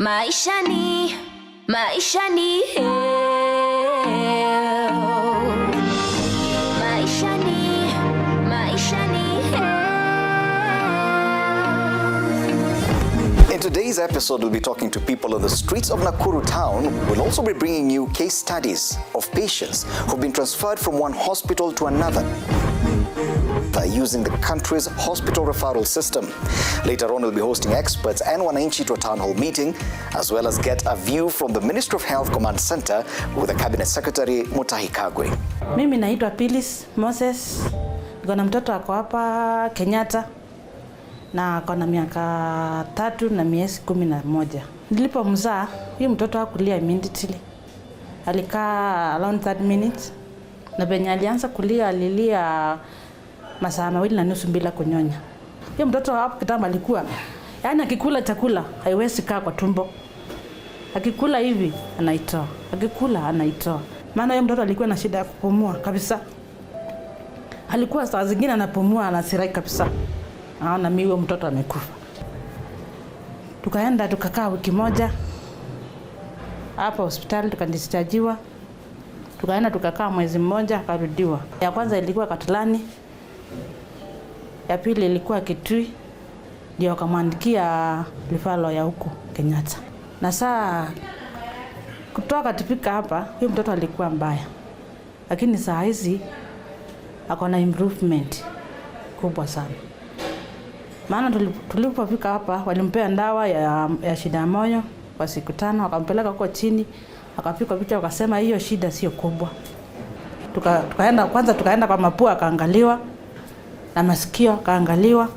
Maisha ni Maisha ni In today's episode, we'll be talking to people on the streets of Nakuru town. We'll also be bringing you case studies of patients who've been transferred from one hospital to another using the country's hospital referral system. Later on, we'll be hosting experts and wananchi to a town hall meeting, as well as get a view from the Ministry of Health Command Center with the Cabinet Secretary Mutahi Kagwe. Mimi naitwa Phyllis Moses. Niko na mtoto ako hapa Kenyatta na ako na miaka 3 na miezi 11. Nilipomzaa, huyu mtoto hakulia immediately. Alikaa around 30 minutes. Na penye alianza kulia alilia masaa 2.5 bila kunyonya. Huyo mtoto hapo kitambo alikuwa yani akikula chakula haiwezi kaa kwa tumbo. Akikula hivi anaitoa. Akikula anaitoa. Maana huyo mtoto alikuwa na shida ya kupumua kabisa. Alikuwa saa zingine anapumua anasirai kabisa. Naona mimi huyo mtoto amekufa. Tukaenda tukakaa wiki moja hapa hospitali tukadischargiwa. Tukaenda tukakaa mwezi mmoja akarudiwa. Ya kwanza ilikuwa Katulani. Ya pili ilikuwa Kitui. Ndio akamwandikia referral ya huko Kenyatta. Na saa kutoka tupika hapa, huyo mtoto alikuwa mbaya. Lakini saa hizi ako na improvement kubwa sana. Maana tulipofika hapa walimpea dawa ya shida ya moyo kwa siku 5, wakampeleka huko chini, akapika picha wakasema hiyo shida sio kubwa. Tukaenda kwa mapua akaangaliwa na masikio akaangaliwa.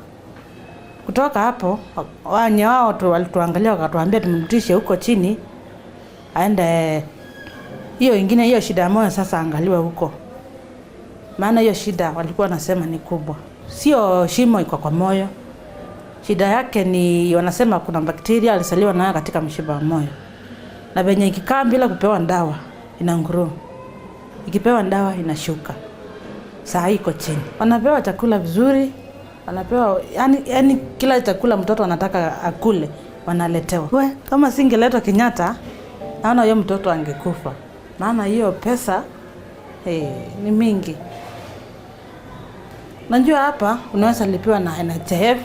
Kutoka hapo wao walituangalia wakatuambia tumrudishe huko chini aende hiyo shida ya moyo sasa angaliwe huko. Maana hiyo shida walikuwa nasema ni kubwa. Sio shimo iko kwa moyo. Shida yake ni wanasema kuna bakteria alisaliwa nayo katika mshipa wa moyo. Na venye ikikaa bila kupewa dawa inanguruma. Ikipewa dawa inashuka. Saa iko chini. Wanapewa chakula vizuri, wanapewa yani kila chakula mtoto anataka akule wanaletewa. Kama singeletwa Kenyatta, naona huyo mtoto angekufa. Maana hiyo pesa ni mingi. Najua hapa unaweza lipiwa na NHF,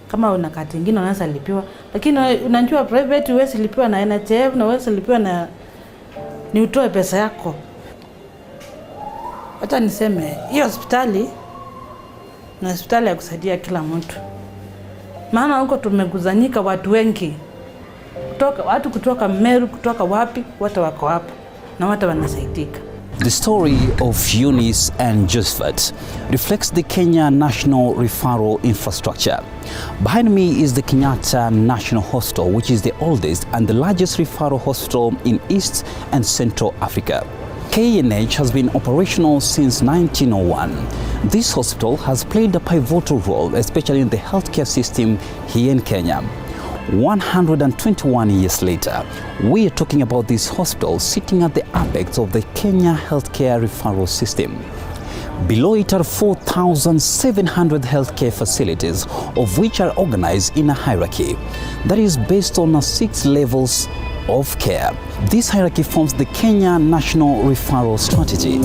kama una kati nyingine unaweza lipiwa, lakini unajua private huwezi lipiwa na NHF na huwezi lipiwa na ni utoe pesa yako. Hata niseme hiyo hospitali na hospitali ya kusaidia kila mtu. Maana huko tumeguzanyika watu wengi. Watu kutoka Meru, kutoka wapi, wote wako hapa na wote wanasaidika. The story of Eunice and Josephat reflects the Kenya National Referral Infrastructure. Behind me is the Kenyatta National Hospital, which is the oldest and the largest referral hospital in East and Central Africa. KNH has been operational since 1901. This hospital has played a pivotal role, especially in the healthcare system here in Kenya. 121 years later, we are talking about this hospital sitting at the apex of the Kenya healthcare referral system. Below it are 4,700 healthcare facilities, of which are organized in a hierarchy that is based on 6 levels of care. This hierarchy forms the Kenya National Referral Strategy.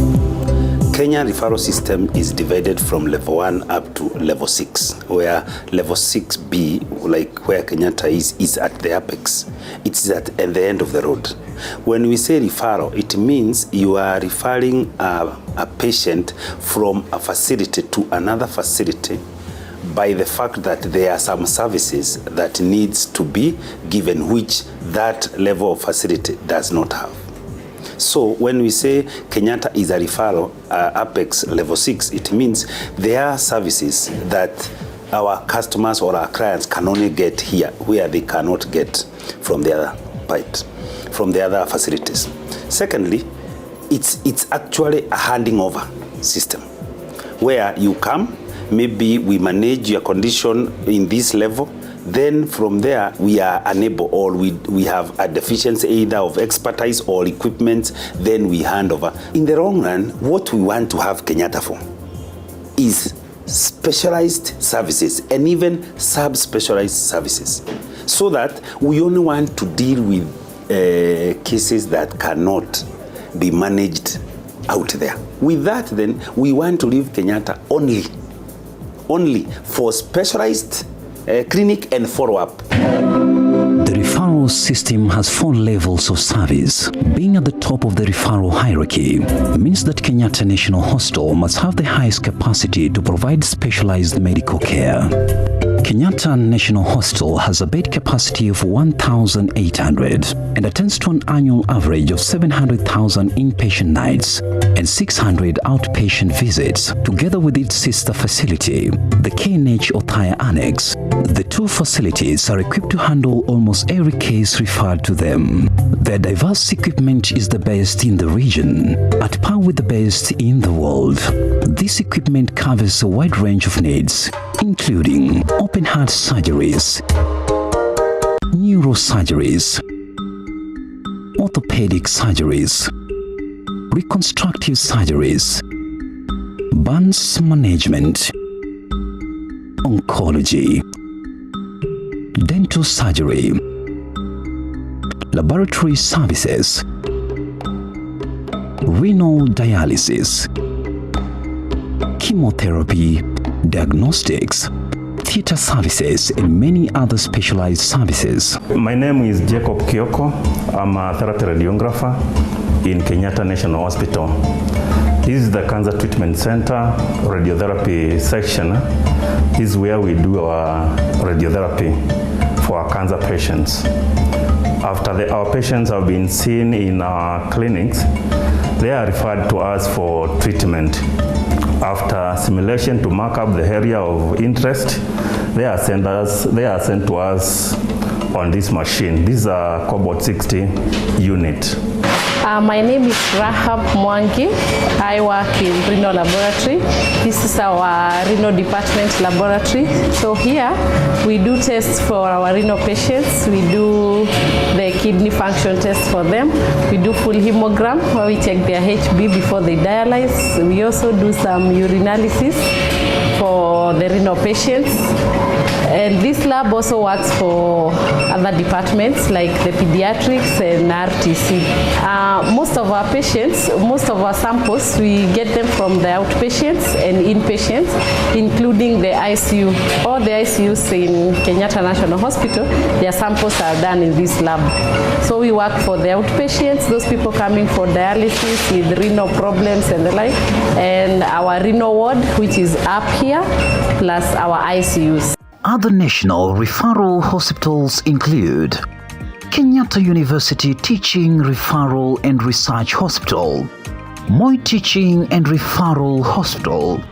Kenya referral system is divided from level 1 up to level 6, where level 6B, like where Kenyatta is at the apex. It's at the end of the road. When we say referral, it means you are referring a patient from a facility to another facility by the fact that there are some services that needs to be given which that level of facility does not have. So when we say Kenyatta is a referral apex level 6, it means there are services that our customers or our clients can only get here where they cannot get from the other part, from the other facilities. Secondly, it's actually a handing over system where you come, maybe we manage your condition in this level, then from there we are unable or we have a deficiency either of expertise or equipment, then we hand over. In the long run, what we want to have Kenyatta for is specialized services and even sub-specialized services. so that we only want to deal with cases that cannot be managed out there. With that, then, we want to leave Kenyatta only for specialized clinic and follow-up. The referral system has 4 levels of service. Being at the top of the referral hierarchy means that Kenyatta National Hospital must have the highest capacity to provide specialized medical care. Kenyatta National Hospital has a bed capacity of 1,800 and attends to an annual average of 700,000 inpatient nights and 600 outpatient visits. Together with its sister facility, the KNH Othaya Annex, the 2 facilities are equipped to handle almost every case referred to them. Their diverse equipment is the best in the region, at par with the best in the world. This equipment covers a wide range of needs, including open heart surgeries, neurosurgeries, orthopedic surgeries, reconstructive surgeries, burns management, oncology, dental surgery, laboratory services, renal dialysis, chemotherapy, diagnostics, theater services, and many other specialized services. My name is Jacob Kioko. I'm a therapy radiographer in Kenyatta National Hospital. This is the Cancer Treatment Center radiotherapy section. This is where we do our radiotherapy for our cancer patients. After our patients have been seen in our clinics, they are referred to us for treatment. After simulation to mark up the area of interest, they are sent to us on this machine. This is a Cobalt 60 unit. My name is Rahab Mwangi. I work in renal laboratory. This is our renal department laboratory. So here we do tests for our renal patients. We do the kidney function test for them. We do full hemogram where we check their HB before they dialyze. We also do some urinalysis for the renal patients. And this lab also works for other departments like the pediatrics and RTC. Most of our patients, most of our samples, we get them from the outpatients and inpatients, including the ICU. All the ICUs in Kenyatta National Hospital, their samples are done in this lab. So we work for the outpatients, those people coming for dialysis with renal problems and the like, and our renal ward, which is up here, plus our ICUs. Other national referral hospitals include Kenyatta University Teaching, Referral and Research Hospital, Moi Teaching and Referral Hospital,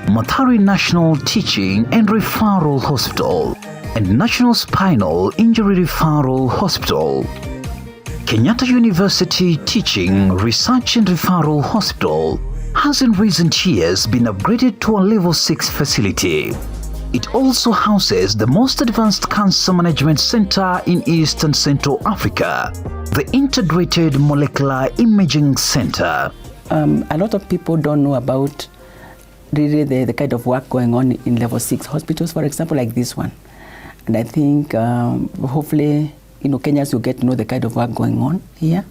Mathare National Teaching and Referral Hospital, and National Spinal Injury Referral Hospital. Kenyatta University Teaching, Research and Referral Hospital has in recent years been upgraded to a level 6 facility. It also houses the most advanced cancer management center in East and Central Africa, the Integrated Molecular Imaging Center. A lot of people don't know about really the kind of work going on in level 6 hospitals, for example, like this one. And I think hopefully, Kenyans will get to know the kind of work going on here,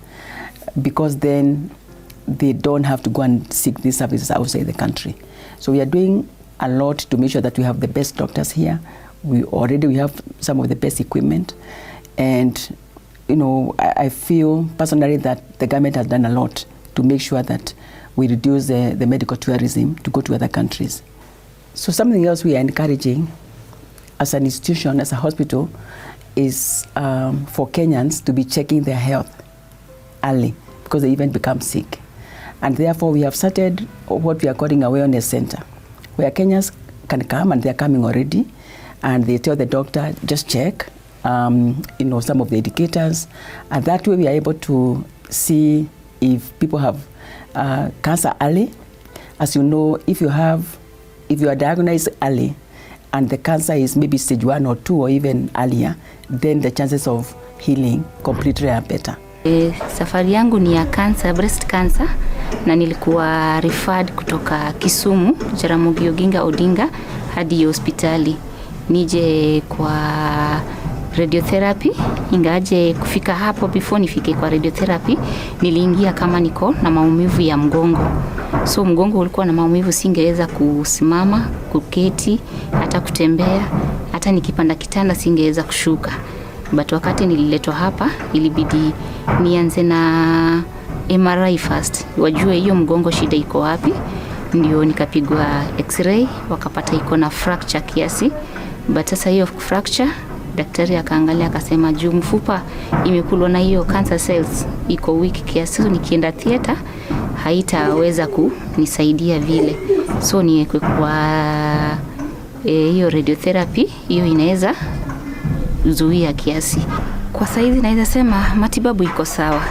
because then they don't have to go and seek these services outside the country. So we are doing a lot to make sure that we have the best doctors here. We have some of the best equipment, and I feel personally that the government has done a lot to make sure that we reduce the medical tourism to go to other countries. So something else we are encouraging as an institution, as a hospital, is for Kenyans to be checking their health early because they even become sick. And therefore we have started what we are calling a wellness center, where Kenyans can come, and they're coming already, and they tell the doctor, just check, some of the indicators, and that way we are able to see if people have cancer early. As you know, if you are diagnosed early, and the cancer is maybe stage 1 or 2 or even earlier, then the chances of healing completely are better. Safari yangu ni ya cancer, breast cancer, na nilikuwa referred kutoka Kisumu, Jaramogi Oginga Odinga, hadi hospitali nije kwa radiotherapy. Ingaje kufika hapo, before nifike kwa radiotherapy, niliingia kama niko na maumivu ya mgongo. So mgongo ulikuwa na maumivu, singeweza kusimama, kuketi, hata kutembea, hata nikipanda kitanda singeweza kushuka. But wakati nililetwa hapa, ilibidi nianze na MRI first, wajue hiyo mgongo shida iko wapi. Ndio nikapigwa x-ray, wakapata iko na fracture kiasi. But sasa hiyo fracture, daktari akaangalia akasema juu mfupa imekulwa na hiyo cancer cells iko weak kiasi, so nikienda theater haitaweza kunisaidia vile. So niwekwe kwa hiyo radiotherapy, hiyo inaweza zuia kiasi. Kwa saizi naweza sema matibabu iko sawa,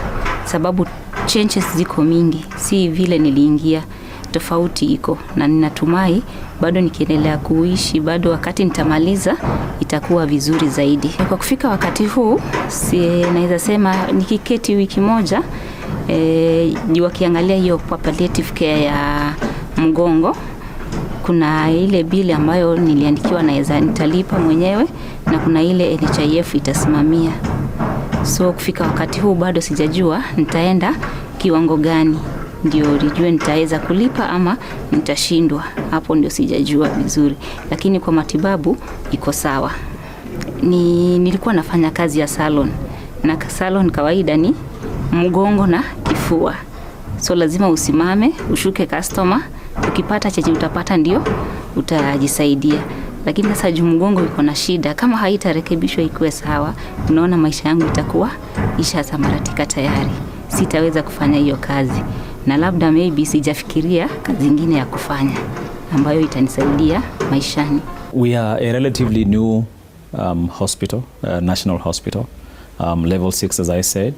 sababu changes ziko mingi, si vile niliingia, tofauti iko, na ninatumai bado nikiendelea kuishi, bado wakati nitamaliza itakuwa vizuri zaidi. Kwa kufika wakati huu, naweza sema nikiketi wiki moja, wakiangalia hiyo palliative care ya mgongo, kuna ile bili ambayo niliandikiwa naweza nitalipa mwenyewe, na kuna ile NHIF itasimamia. So kufika wakati huu bado sijajua nitaenda kiwango gani, ndio nijue nitaweza kulipa ama nitashindwa. Hapo ndio sijajua vizuri, lakini kwa matibabu iko sawa. Nilikuwa nafanya kazi ya salon, na salon kawaida ni mgongo na kifua. So lazima usimame, ushuke customer, ukipata chenye utapata ndio utajisaidia. Lakini sasa juu mgongo iko na shida, kama haitarekebishwa ikuwe sawa, unaona maisha yangu itakuwa ishasamaratika tayari. Sitaweza kufanya hiyo kazi, na labda maybe sijafikiria kazi nyingine ya kufanya ambayo itanisaidia maishani. We are a relatively new hospital, national hospital, level 6 as I said,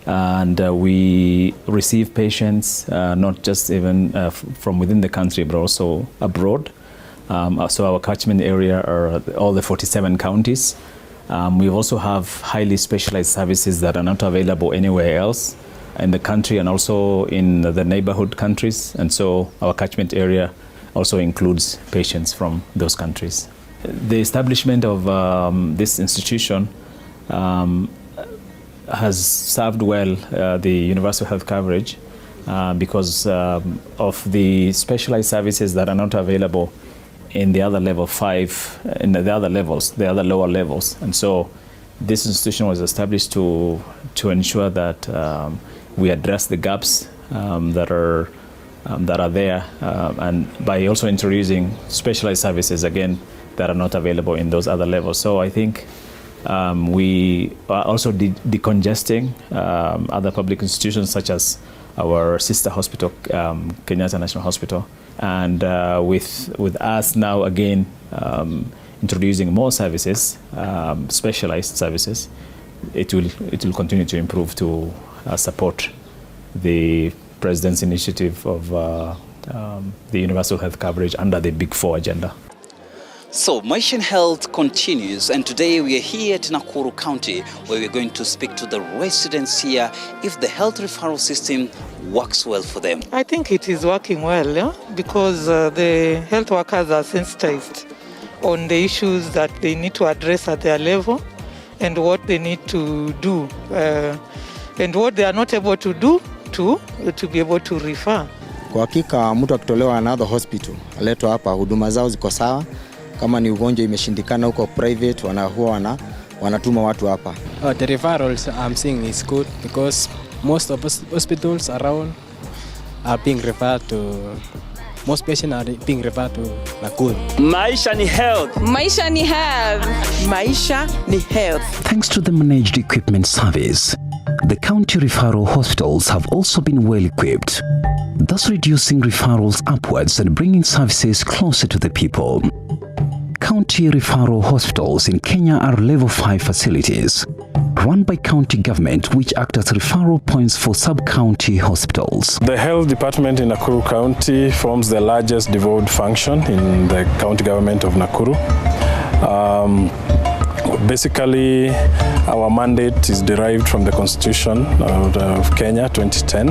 and we receive patients not just even from within the country but also abroad. So our catchment area are all the 47 counties. We also have highly specialized services that are not available anywhere else in the country and also in the neighborhood countries. And so our catchment area also includes patients from those countries. The establishment of this institution has served well the universal health coverage because of the specialized services that are not available in the other level 5, in the other levels, the other lower levels. And so this institution was established to ensure that we address the gaps that are there, and by also introducing specialized services again that are not available in those other levels. So I think we are also decongesting other public institutions such as our sister hospital, Kenyatta National Hospital, and with us now again introducing more services, specialized services, it will continue to improve to support the President's initiative of the universal health coverage under the Big Four agenda. So Maisha Health continues, and today we are here at Nakuru County where we're going to speak to the residents here if the health referral system works well for them. I think it is working well, yeah? Because the health workers are sensitized on the issues that they need to address at their level and what they need to do and what they are not able to do to be able to refer. Kwa hakika mtu akitolewa another hospital aletwa hapa, huduma zao ziko sawa. Kama ni ugonjwa imeshindikana huko private, wanatuma watu hapa. The referrals I'm seeing is good because most of hospitals around are being referred to. Most patients are being referred to Nakuru. Maisha ni health. Maisha ni health. Maisha ni health. Thanks to the managed equipment service, the county referral hospitals have also been well equipped, thus reducing referrals upwards and bringing services closer to the people. County referral hospitals in Kenya are level 5 facilities run by county government which act as referral points for sub-county hospitals. The health department in Nakuru County forms the largest devolved function in the county government of Nakuru. Basically, our mandate is derived from the Constitution of Kenya 2010.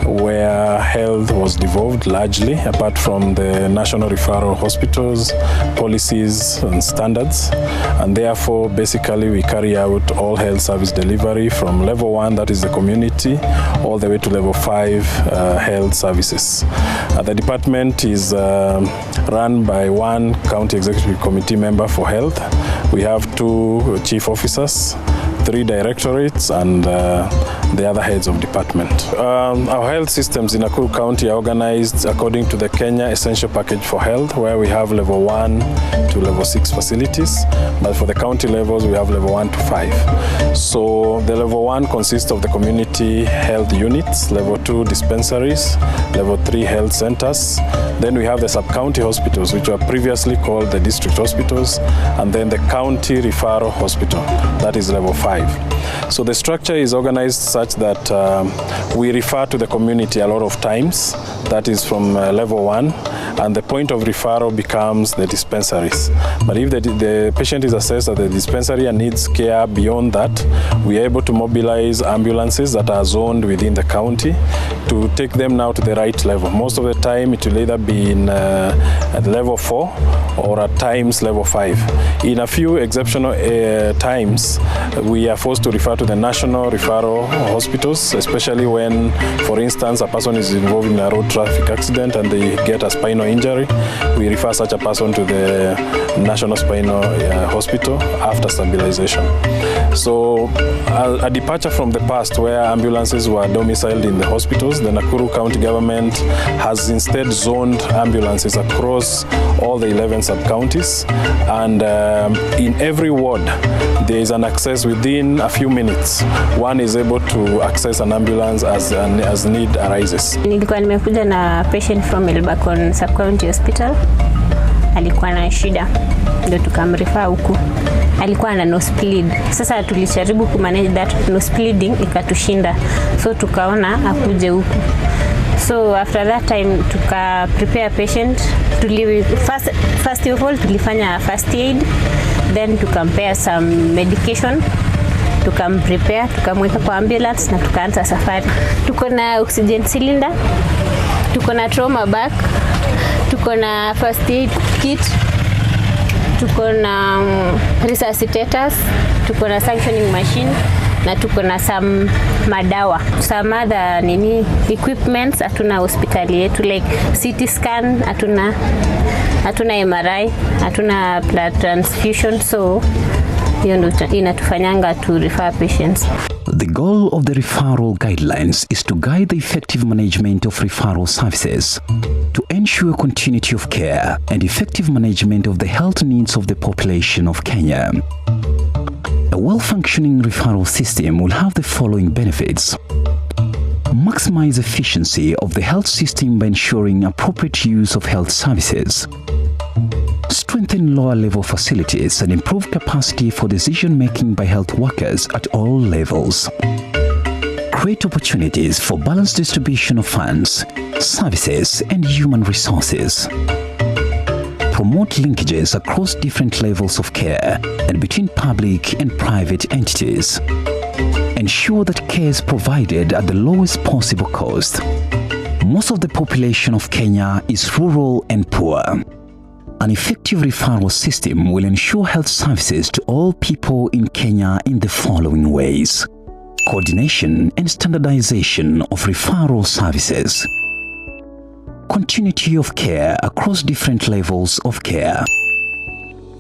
where health was devolved largely, apart from the national referral hospitals, policies and standards. And therefore, basically, we carry out all health service delivery from level 1, that is the community, all the way to level 5 health services. The department is run by one county executive committee member for health. We have 2 chief officers, 3 directorates, and the other heads of department. Our health systems in Nakuru County are organized according to the Kenya Essential Package for Health, where we have level 1 to level 6 facilities, but for the county levels, we have level 1 to 5. So the level 1 consists of the community health units, level 2 dispensaries, level 3 health centers. Then we have the sub-county hospitals, which were previously called the district hospitals, and then the county referral hospital, that is level 5. So the structure is organized such that we refer to the community a lot of times, that is from level 1, and the point of referral becomes the dispensaries. But if the patient is assessed at the dispensary and needs care beyond that, we are able to mobilize ambulances that are zoned within the county to take them now to the right level. Most of the time it will either be in at level 4 or at times level 5. In a few exceptional times, we are forced to refer to the national referral hospitals, especially when, for instance, a person is involved in a road traffic accident and they get a spinal injury. We refer such a person to the National Spinal Hospital after stabilization. So a departure from the past where ambulances were domiciled in the hospitals, the Nakuru County government has instead zoned ambulances across all the 11 sub-counties, and in every ward there is an access within a few minutes. One is able to access an ambulance as need arises. Nilikuwa nimekuja na patient from Elbakon Sub-County Hospital. Alikuwa na shida, ndio tukamrefer huku. Alikuwa na nose bleed. Sasa tulijaribu kumanage that nose bleeding, ikatushinda. So tukaona akuje huku. So after that time tuka prepare patient. First of all tulifanya first aid, then tukampea some medication, tukamprepare, tukamweka kwa ambulance na tukaanza safari. Tuko na oxygen cylinder, tuko na trauma bag, tuko na first aid kit, tuko na resuscitators, tuko na suctioning machine, na tuko na some madawa. Some other equipments hatuna hospitali yetu, like CT scan hatuna MRI, hatuna blood transfusion, so hiyo ndio inatufanyanga to refer patients. The goal of the referral guidelines is to guide the effective management of referral services, to ensure continuity of care and effective management of the health needs of the population of Kenya. A well-functioning referral system will have the following benefits. Maximize efficiency of the health system by ensuring appropriate use of health services. Strengthen lower-level facilities and improve capacity for decision-making by health workers at all levels. Create opportunities for balanced distribution of funds, services, and human resources. Promote linkages across different levels of care and between public and private entities. Ensure that care is provided at the lowest possible cost. Most of the population of Kenya is rural and poor. An effective referral system will ensure health services to all people in Kenya in the following ways: coordination and standardization of referral services, continuity of care across different levels of care,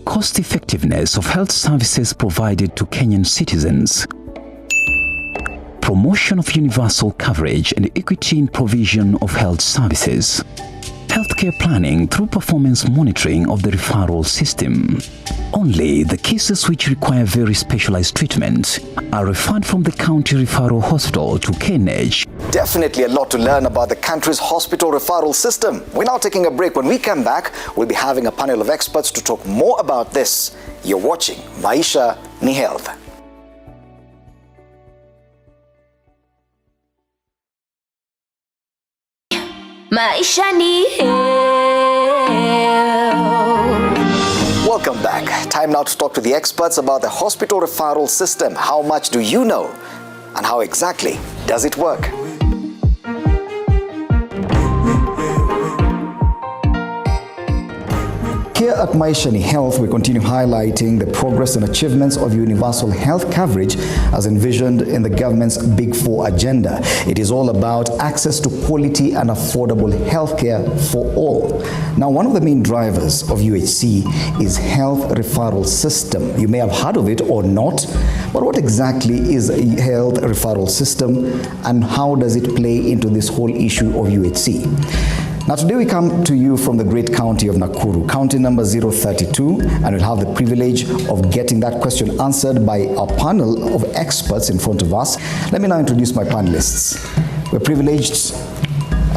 cost effectiveness of health services provided to Kenyan citizens, promotion of universal coverage and equity in provision of health services, healthcare planning through performance monitoring of the referral system. Only the cases which require very specialized treatment are referred from the county referral hospital to KNH. Definitely a lot to learn about the country's hospital referral system. We're now taking a break. When we come back, we'll be having a panel of experts to talk more about this. You're watching Maisha ni Health. Maisha ni Welcome back. Time now to talk to the experts about the hospital referral system. How much do you know? And how exactly does it work? Here at Maisha ni Health, we continue highlighting the progress and achievements of universal health coverage as envisioned in the government's Big Four agenda. It is all about access to quality and affordable healthcare for all. Now, one of the main drivers of UHC is health referral system. You may have heard of it or not, but what exactly is a health referral system and how does it play into this whole issue of UHC? Now today we come to you from the great county of Nakuru, county number 032, and we'll have the privilege of getting that question answered by our panel of experts in front of us. Let me now introduce my panelists. We're privileged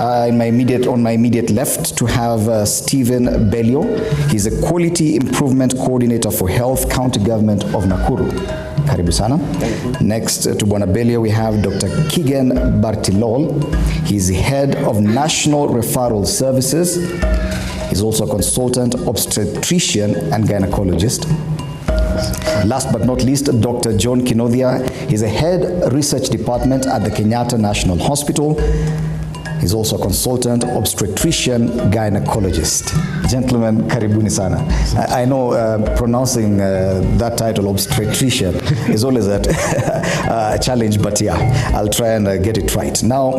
on my immediate left to have Stephen Belio. He's a Quality Improvement Coordinator for Health County Government of Nakuru. Karibu sana. Next to Bwana Belio, we have Dr. Kigen Bartilol. He's the head of National Referral Services. He's also a consultant obstetrician and gynecologist. Last but not least, Dr. John Kinothia. He's a head research department at the Kenyatta National Hospital. He's also a consultant obstetrician gynecologist. Gentlemen, karibuni sana. I know pronouncing that title, obstetrician, is always a challenge, but yeah, I'll try and get it right. Now,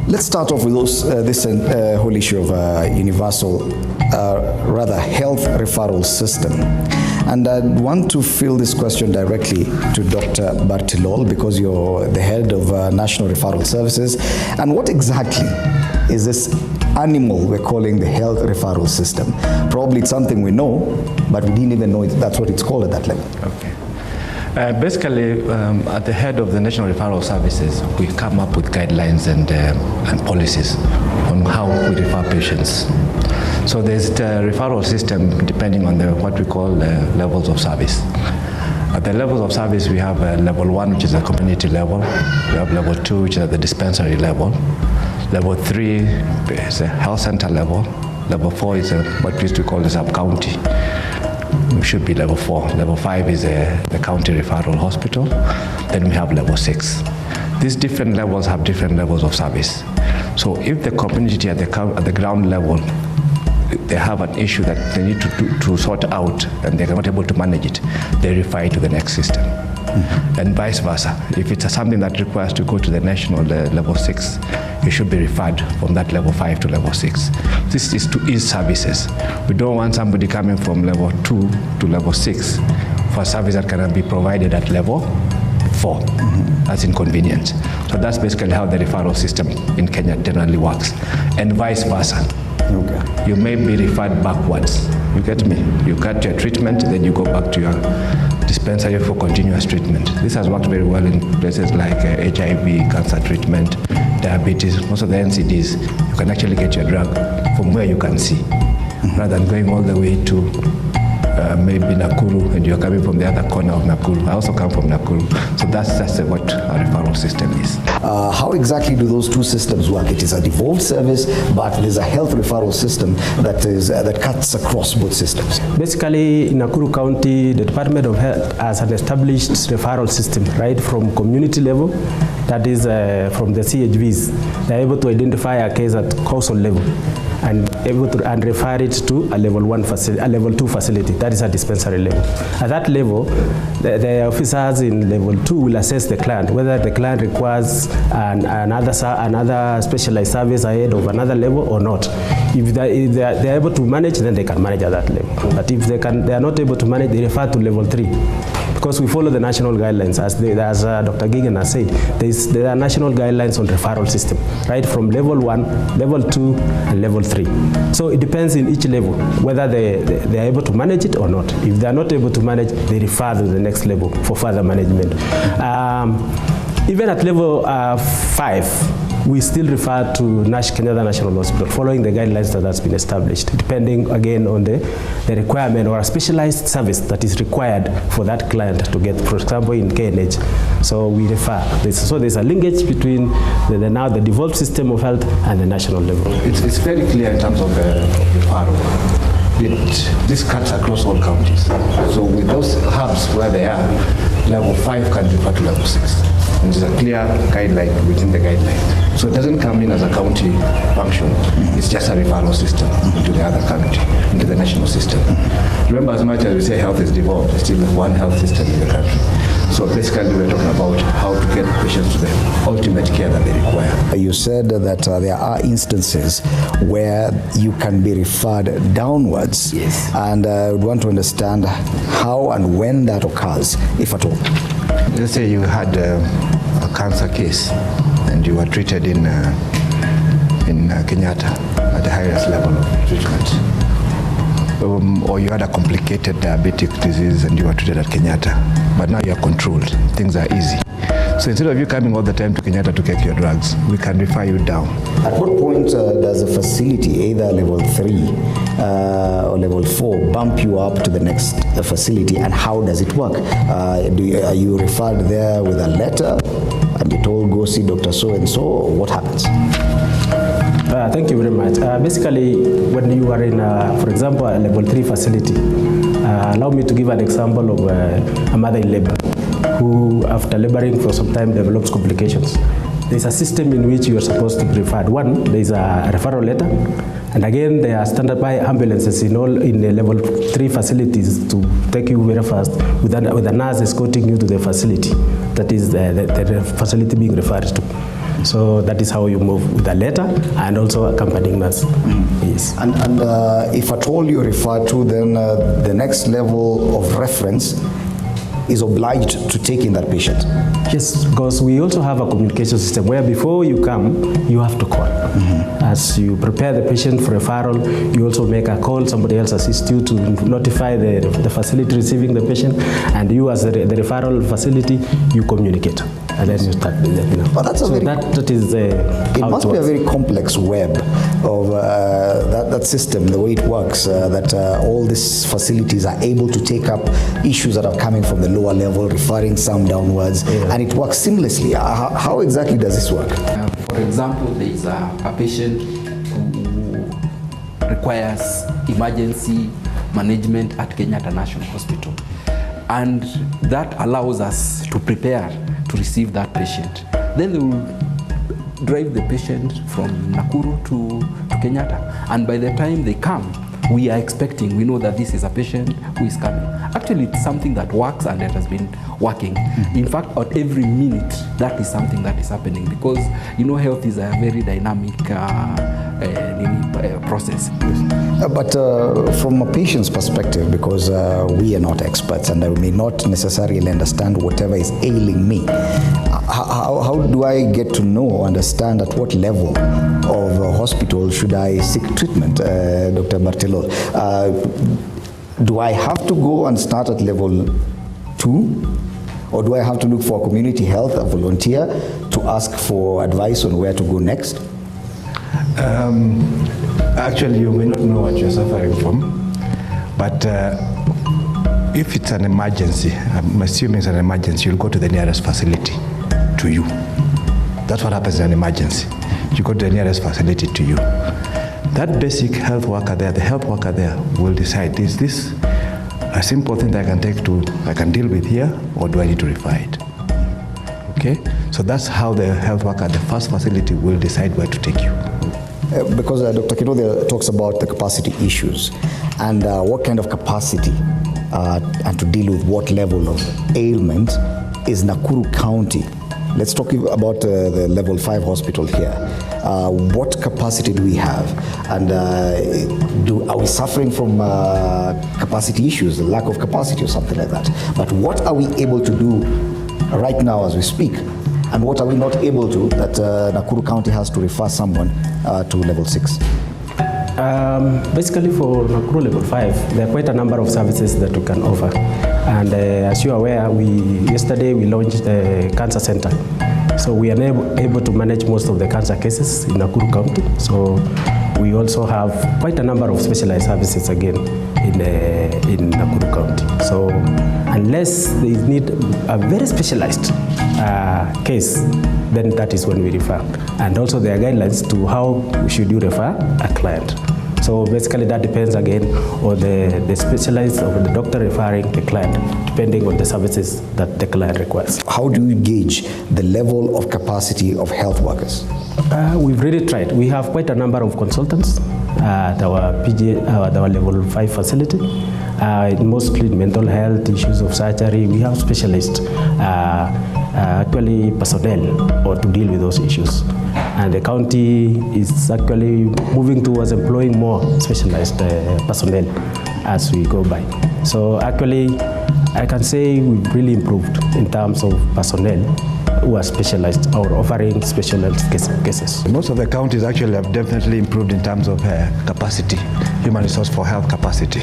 let's start off with this whole issue of universal, health referral system. And I want to field this question directly to Dr. Bartilol because you're the head of National Referral Services. And what exactly is this animal we're calling the health referral system? Probably it's something we know, but we didn't even know that's what it's called at that level. Okay. Basically, at the head of the National Referral Services, we come up with guidelines and policies on how we refer patients. So there's the referral system depending on what we call levels of service. At the levels of service, we have level 1, which is the community level. We have level 2, which is at the dispensary level. Level 3 is a health center level. Level 4 is what we used to call the sub-county. It should be level 4. Level 5 is the county referral hospital. Then we have level 6. These different levels have different levels of service. So if the community at the ground level, they have an issue that they need to sort out and they're not able to manage it, they refer it to the next system. Mm-hmm. And vice versa. If it's something that requires to go to the national level 6, you should be referred from that level 5 to level 6. This is to ease services. We don't want somebody coming from level 2 to level 6 for a service that cannot be provided at level 4. Mm-hmm. That's inconvenient. So that's basically how the referral system in Kenya generally works. And vice versa. Okay. You may be referred backwards. You get me? You got your treatment, then you go back to your dispensary for continuous treatment. This has worked very well in places like HIV, cancer treatment, diabetes, most of the NCDs. You can actually get your drug from where you can see, rather than going all the way to maybe Nakuru, and you're coming from the other corner of Nakuru. I also come from Nakuru. So that's what our referral system is. How exactly do those two systems work? It is a devolved service, but there's a health referral system that cuts across both systems. Basically, in Nakuru County, the Department of Health has an established referral system, right from community level, that is from the CHVs. They're able to identify a case at causal level and able to refer it to a level 1 facility, a level 2 facility. That is a dispensary level. At that level, the officers in level 2 will assess the client, whether the client requires another specialized service ahead of another level or not. If they're able to manage, then they can manage at that level. But if they are not able to manage, they refer to level 3. Because we follow the national guidelines, as Dr. Gigan has said, there are national guidelines on referral system, right, from level 1, level 2, and level 3. So it depends in each level whether they are able to manage it or not. If they are not able to manage, they refer to the next level for further management. Even at level 5, we still refer to Kenyatta National Hospital, following the guidelines that has been established, depending again on the requirement or a specialized service that is required for that client to get, for example, in KNH. So we refer. So there's a linkage between the devolved system of health and the national level. It's very clear in terms of the referral. This cuts across all counties. So with those hubs where they are, level 5 can refer to level 6. And it's a clear guideline within the guideline. So it doesn't come in as a county function. It's just a referral system into the other county, into the national system. Remember, as much as we say health is devolved, there's still one health system in the country. So basically we're talking about how to get patients to the ultimate care that they require. You said that there are instances where you can be referred downwards. Yes. And I would want to understand how and when that occurs, if at all. Let's say you had a cancer case and you were treated in Kenyatta at the highest level of treatment. Or you had a complicated diabetic disease and you were treated at Kenyatta, but now you are controlled. Things are easy. So instead of you coming all the time to Kenyatta to get your drugs, we can refer you down. At what point does a facility, either level 3 or level 4, bump you up to the next facility, and how does it work? Are you referred there with a letter and you're told go see Dr. So-and-so, or what happens? Thank you very much. Basically, when you are in, for example, a level 3 facility, allow me to give an example of a mother in labor who, after laboring for some time, develops complications. There's a system in which you are supposed to be referred. One, there's a referral letter, and again, there are standby ambulances in the level 3 facilities to take you very fast with a nurse escorting you to the facility. That is the facility being referred to. So that is how you move, with a letter and also accompanying nurse. Yes. And if at all you're referred to, then the next level of reference is obliged to take in that patient. Yes, because we also have a communication system where before you come, you have to call. As you prepare the patient for referral, you also make a call, somebody else assists you to notify the facility receiving the patient, and you as the referral facility, you communicate. And then you start with that. But that's that is it must be a very complex web of that system, the way it works, that all these facilities are able to take up issues that are coming from the lower level, referring some downwards, and it works seamlessly. How exactly does this work? For example, there is a patient who requires emergency management at Kenyatta National Hospital, and that allows us to prepare to receive that patient. Then they will drive the patient from Nakuru to Kenyatta, and by the time they come, we are expecting, we know that this is a patient who is coming. Actually, it's something that works and it has been working. In fact, at every minute, that is something that is happening, because health is a very dynamic process. But from a patient's perspective, because we are not experts and I may not necessarily understand whatever is ailing me, how do I get to know, understand at what level of hospital should I seek treatment, Dr. Bartelo? Do I have to go and start at level 2? Or do I have to look for a community health, a volunteer, to ask for advice on where to go next? Actually, you may not know what you're suffering from, but if it's an emergency, I'm assuming it's an emergency, you'll go to the nearest facility to you. That's what happens in an emergency. You go to the nearest facility to you. That basic health worker there, the health worker there, will decide, is this a simple thing that I can deal with here, or do I need to refer it? Okay? So that's how the health worker at the first facility will decide where to take you. Because Dr. Kirodia talks about the capacity issues and what kind of capacity and to deal with what level of ailment is Nakuru County. Let's talk about the level 5 hospital here. What capacity do we have? And are we suffering from capacity issues, the lack of capacity or something like that? But what are we able to do right now as we speak? And what are we not able to, that Nakuru County has to refer someone to level 6? Basically for Nakuru level 5, there are quite a number of services that we can offer. And as you are aware, yesterday we launched the cancer center. So we are able to manage most of the cancer cases in Nakuru County. So we also have quite a number of specialized services again in Nakuru County. So unless they need a very specialized case, then that is when we refer. And also there are guidelines to how should you refer a client. So basically that depends again on the specialist or the doctor referring the client, depending on the services that the client requires. How do you gauge the level of capacity of health workers? We've really tried. We have quite a number of consultants at our our level 5 facility. Mostly mental health, issues of surgery. We have specialists, actually personnel, or to deal with those issues. And the county is actually moving towards employing more specialized personnel as we go by. So actually, I can say we've really improved in terms of personnel who are specialized or offering specialized cases. Most of the counties actually have definitely improved in terms of capacity, human resource for health capacity.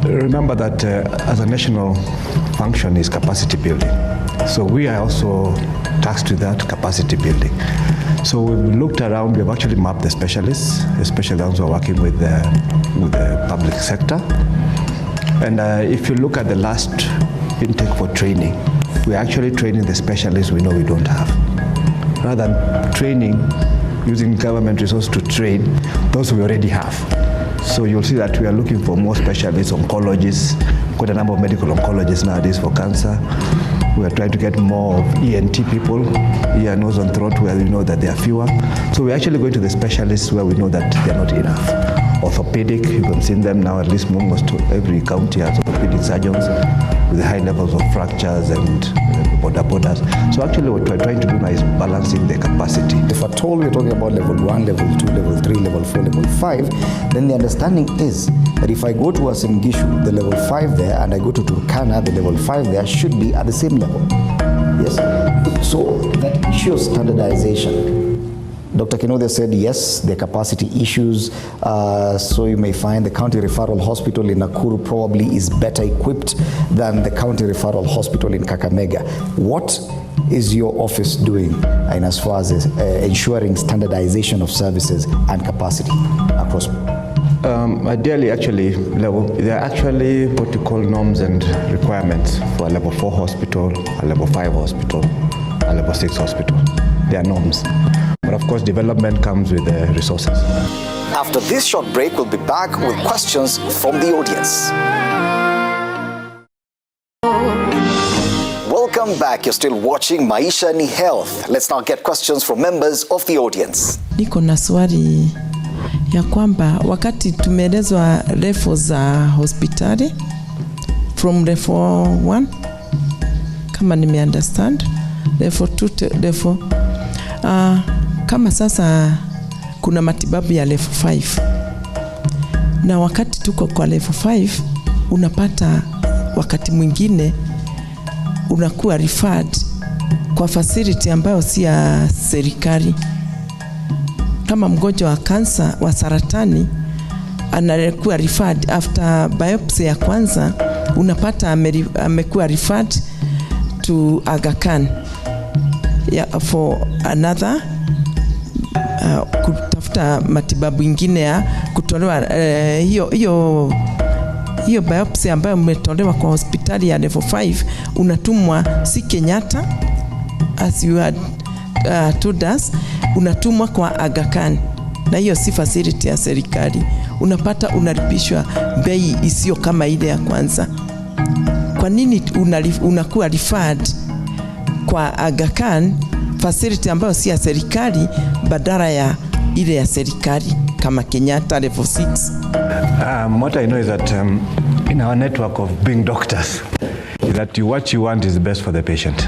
Remember that as a national function is capacity building. So we are also tasked with that capacity building. So we've looked around, we've actually mapped the specialists, especially those who are working with the public sector. And if you look at the last intake for training, we're actually training the specialists we know we don't have. Rather than training, using government resources to train those we already have. So you'll see that we are looking for more specialists, oncologists, quite a number of medical oncologists nowadays for cancer. We are trying to get more of ENT people, ear, nose and throat, where we know that there are fewer. So we're actually going to the specialists where we know that they're not enough. Orthopedic, you can see them now, at least almost every county has orthopedic surgeons with high levels of fractures and borders. So actually what we're trying to do now is balancing the capacity. If at all we're talking about level 1, level 2, level 3, level 4, level 5, then the understanding is that if I go to Asingishu, the level 5 there, and I go to Turkana, the level 5 there should be at the same level. Yes? So that issue of standardization, Dr. Kinode said yes, the capacity issues, so you may find the county referral hospital in Nakuru probably is better equipped than the county referral hospital in Kakamega. What is your office doing in as far as ensuring standardization of services and capacity across? Ideally, actually, there are actually what you call norms and requirements for a level 4 hospital, a level 5 hospital, a level 6 hospital. There are norms. But of course, development comes with resources. After this short break, we'll be back with questions from the audience. Welcome back. You're still watching Maisha ni Health. Let's now get questions from members of the audience. Niko na swali ya kwamba wakati tumeelezwa level za hospitali from level 1 kama understand level 2 to level kama sasa kuna matibabu ya level 5 na wakati tuko kwa level 5 unapata wakati mwingine unakuwa referred kwa facility ambayo si ya serikali. Kama mgonjwa wa kansa wa saratani anakuwa referred after biopsy ya kwanza, unapata amekuwa referred to Aga Khan for another kutafuta matibabu ingine ya kutolewa hiyo biopsy ambayo umetolewa kwa hospitali ya level 5 unatumwa si Kenyatta as you had told us, unatumwa kwa Aga Khan na hiyo si facility ya serikali. Unapata unalipishwa bei isiyo kama ile ya kwanza. Kwa nini unakuwa referred kwa Aga Khan facility ambayo si ya serikali badala ya ile ya serikali kama Kenyatta level 6? What I know is that in our network of being doctors, is that what you want is best for the patient.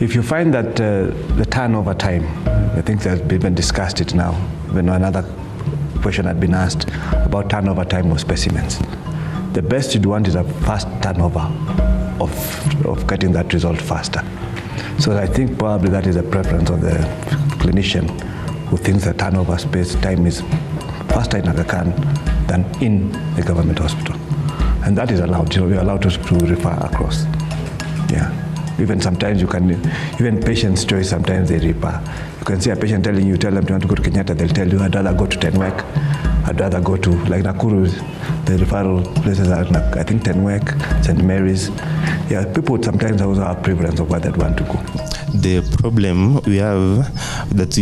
If you find that the turnover time, I think that's been discussed it now, when another question had been asked about turnover time of specimens. The best you'd want is a fast turnover of getting that result faster. So I think probably that is a preference of the clinician who thinks the turnover space time is faster in Aga Khan than in the government hospital. And that is allowed, we are allowed to refer across. Yeah. Even sometimes you can, even patient's choice, sometimes they refer. You can see a patient telling you, tell them you want to go to Kenyatta, they'll tell you, I'd rather go to Tenwek. I'd rather go to, like Nakuru, the referral places are, I think, Tenwek, St. Mary's. Yeah, people would sometimes also have preference of where they'd want to go. The problem we have that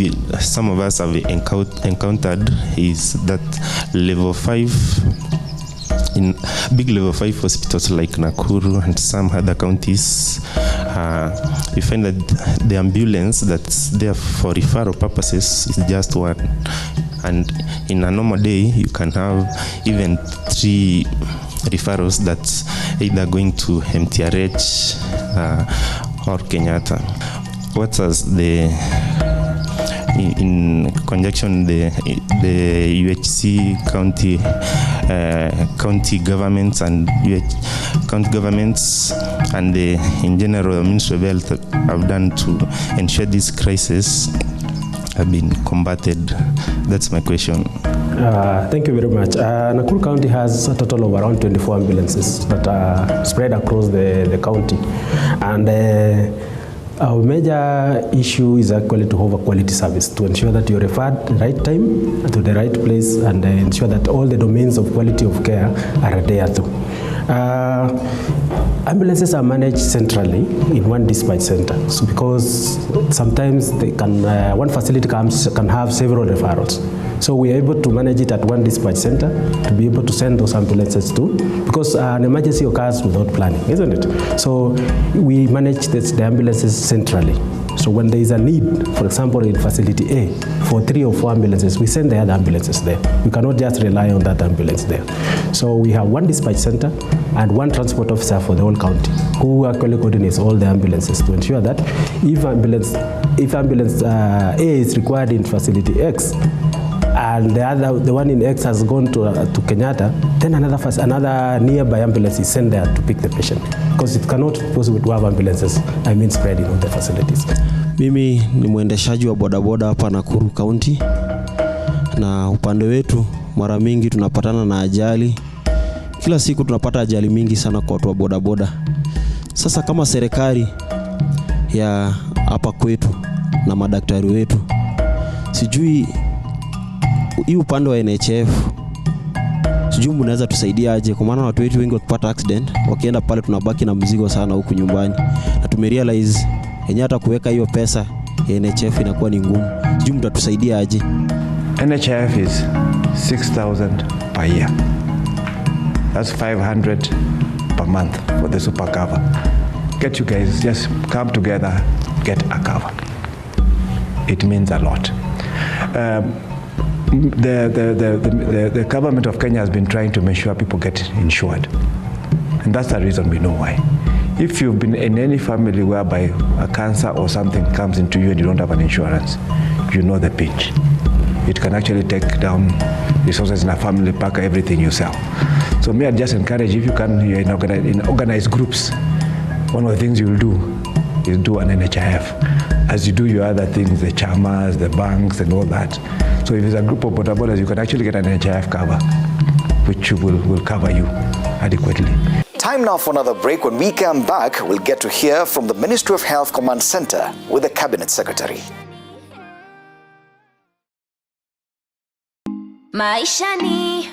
some of us have encountered is that level 5, in big level 5 hospitals like Nakuru and some other counties, you find that the ambulance that's there for referral purposes is just one. And in a normal day, you can have even 3 referrals that's either going to MTRH or Kenyatta. What is in conjunction the UHC county governments and county governments and in general the Ministry of Health have done to ensure this crisis have been combated? That's my question. Thank you very much. Nakuru County has a total of around 24 ambulances that are spread across the county. And our major issue is actually to have a quality service, to ensure that you're referred at the right time to the right place and ensure that all the domains of quality of care are adhered to. Ambulances are managed centrally in one dispatch center, so because sometimes they can, one facility can have several referrals. So we are able to manage it at one dispatch center to be able to send those ambulances to, because an emergency occurs without planning, isn't it? So we manage the ambulances centrally. So when there is a need, for example, in facility A, for 3 or 4 ambulances, we send the other ambulances there. We cannot just rely on that ambulance there. So we have one dispatch center and one transport officer for the whole county, who actually coordinates all the ambulances to ensure that if ambulance A is required in facility X, and the one in X has gone to Kenyatta, then another nearby ambulance is sent there to pick the patient, because it cannot be possible to have ambulances, spreading on the facilities. Mimi ni mwendeshaji wa bodaboda hapa Nakuru County, na upande wetu mara mingi tunapatana na ajali. Kila siku tunapata ajali mingi sana kwa watu wa bodaboda. Sasa kama serikali ya hapa kwetu na madaktari wetu, sijui hii upande wa NHF, sijui mnaweza tusaidia aje, kwa maana watu wetu wengi wakipata accident wakienda pale tunabaki na mzigo sana huku nyumbani, na tumerealize yenye hata kuweka hiyo pesa ya NHF inakuwa ni ngumu. Sijui mtatusaidia aje. NHF is 6,000 per year. That's 500 per month for the super cover. Get you guys, just come together, get a cover. It means a lot. The government of Kenya has been trying to make sure people get insured, and that's the reason we know why. If you've been in any family whereby a cancer or something comes into you and you don't have an insurance, you know the pinch. It can actually take down resources in a family, pack everything yourself. So me, I just encourage, if you can, you're in organized groups, one of the things you'll do is do an NHIF, as you do your other things, the chamas, the banks and all that. So if it's a group of bodabodas, you can actually get an NHIF cover, which will cover you adequately. Time now for another break. When we come back, we'll get to hear from the Ministry of Health Command Center with the Cabinet Secretary. Maisha ni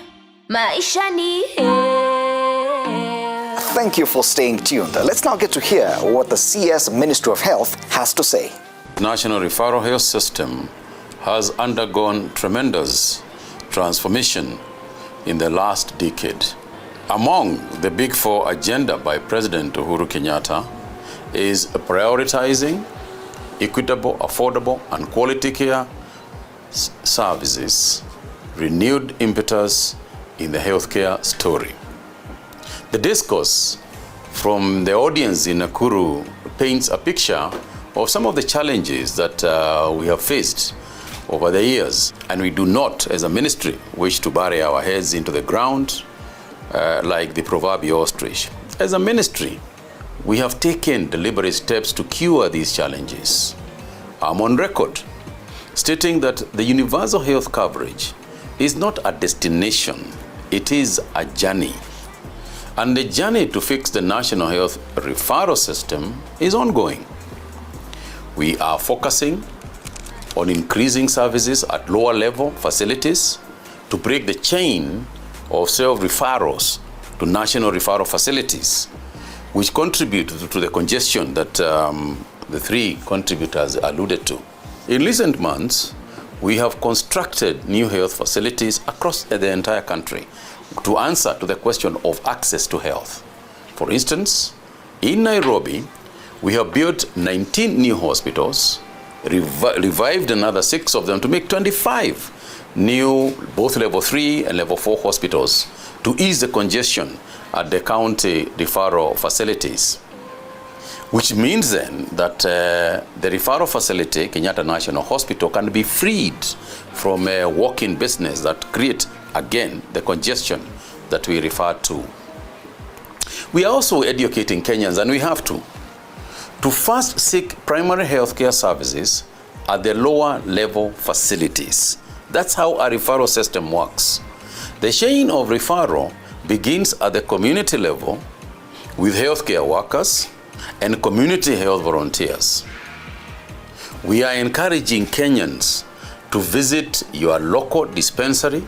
Thank you for staying tuned. Let's now get to hear what the CS Ministry of Health has to say. National Referral Health System has undergone tremendous transformation in the last decade. Among the Big Four agenda by President Uhuru Kenyatta is prioritizing equitable, affordable, and quality care services, renewed impetus in the healthcare story. The discourse from the audience in Nakuru paints a picture of some of the challenges that we have faced over the years, and we do not, as a ministry, wish to bury our heads into the ground like the proverbial ostrich. As a ministry, we have taken deliberate steps to cure these challenges. I'm on record stating that the universal health coverage is not a destination, it is a journey. And the journey to fix the national health referral system is ongoing. We are focusing on increasing services at lower level facilities to break the chain of self-referrals to national referral facilities, which contribute to the congestion that the three contributors alluded to. In recent months, we have constructed new health facilities across the entire country to answer to the question of access to health. For instance, in Nairobi, we have built 19 new hospitals, revived another 6 of them to make 25 new both level 3 and level 4 hospitals to ease the congestion at the county referral facilities. Which means then that the referral facility, Kenyatta National Hospital, can be freed from a walk-in business that create, again, the congestion that we refer to. We are also educating Kenyans, and we have to first seek primary healthcare services at the lower level facilities. That's how our referral system works. The chain of referral begins at the community level with healthcare workers and community health volunteers. We are encouraging Kenyans to visit your local dispensary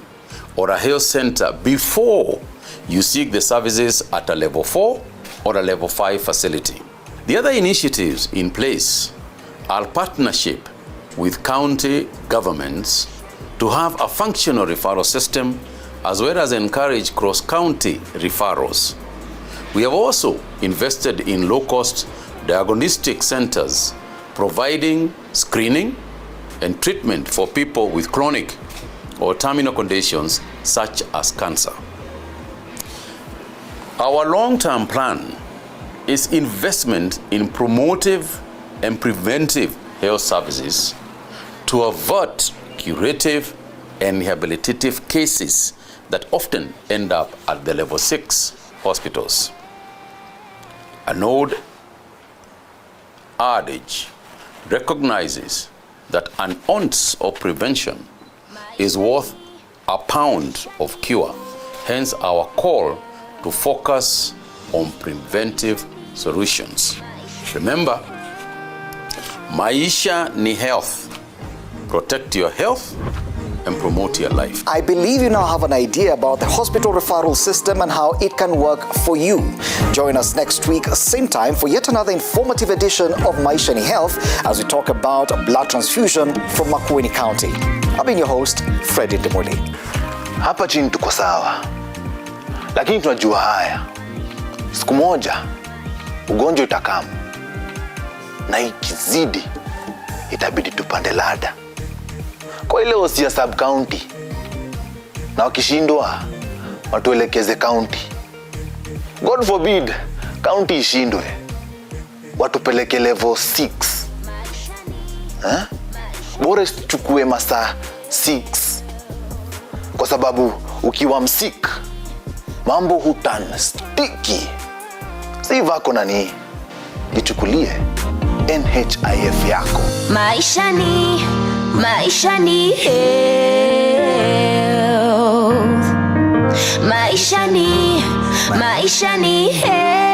or a health center before you seek the services at a level 4 or a level 5 facility. The other initiatives in place are partnership with county governments to have a functional referral system, as well as encourage cross-county referrals. We have also invested in low-cost diagnostic centers, providing screening and treatment for people with chronic or terminal conditions such as cancer. Our long-term plan is investment in promotive and preventive health services to avert curative and rehabilitative cases that often end up at the level 6 hospitals. An old adage recognizes that an ounce of prevention is worth a pound of cure. Hence our call to focus on preventive solutions. Remember, Maisha ni health. Protect your health and promote your life. I believe you now have an idea about the hospital referral system and how it can work for you. Join us next week, same time, for yet another informative edition of Maisha ni Health as we talk about blood transfusion from Makueni County. I've been your host, Freddy Demoli. Hapa chini tuko sawa, lakini tunajua haya, siku moja ugonjwa utakamu, na ikizidi itabidi tupande ladder kwa ile hosi ya sub county, na wakishindwa watuelekeze county. God forbid county ishindwe, watupeleke level 6. Bora chukue masaa 6, kwa sababu ukiwa msik mambo hutana sticky. Si vako nani, ichukulie NHIF yako. Maisha ni health. Maisha ni health.